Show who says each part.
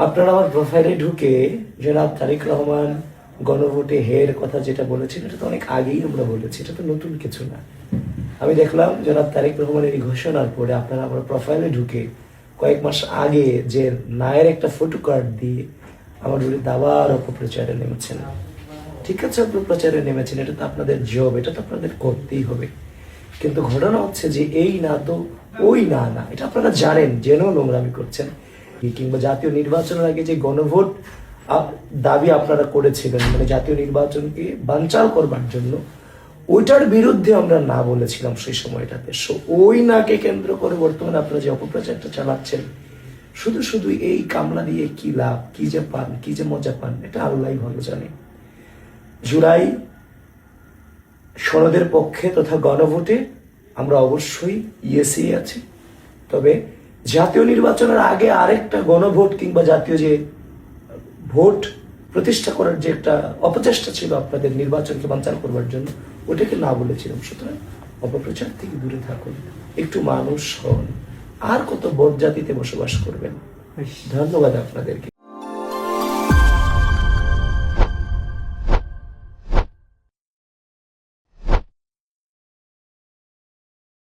Speaker 1: আপনারা আমার প্রোফাইলে ঢুকে জনাব তারেক রহমান গণভোটে হের কথা যেটা বলেছেন, এটা তো অনেক আগেই আমরা বলেছি, এটা তো নতুন কিছু না। আমি দেখলাম জনাব তারেক রহমানের এই ঘোষণার পরে আপনারা আমার প্রোফাইলে ঢুকে কয়েক মাস আগে যে নায়ের একটা ফটো কার্ড দিয়ে আমার বিরুদ্ধে আবার অপপ্রচারে নেমেছেন। ঠিক আছে, অপপ্রচারে নেমেছেন, এটা তো আপনাদের জব, এটা তো আপনাদের করতেই হবে। কিন্তু ঘটনা হচ্ছে যে এই না তো ওই না না, এটা আপনারা জানেন, জেনেও নোংরামি করছেন। কিংবা জাতীয় নির্বাচনের আগে যে গণভোট দাবি আপনারা করেছিলেন, মানে জাতীয় নির্বাচনকে বানচাল করবার জন্য, ওইটার বিরুদ্ধে আমরা না বলেছিলাম সেই সময়টাতে। ওই নাকে কেন্দ্র করে বর্তমানে আপনারা যে অপপ্রচারটা চালাচ্ছেন, শুধু শুধু এই কামলা দিয়ে কি লাভ, কি যে পান, কি যে মজা পান, এটা আল্লাহ ভালো জানে। জুলাই সনদের পক্ষে তথা গণভোটে আমরা অবশ্যই ইয়েসি আছি। তবে জাতীয় নির্বাচনের আগে আরেকটা গণভোট কিংবা জাতীয় যে ভোট প্রতিষ্ঠা করার যে একটা অপচেষ্টা ছিল আপনাদের নির্বাচনকে বানচাল করবার জন্য, ওটাকে না বলেছিলাম। সুতরাং অপপ্রচার থেকে দূরে থাকুন, একটু মানুষ হন, আর কত বদ জাতিতে বসবাস করবেন। ধন্যবাদ আপনাদেরকে।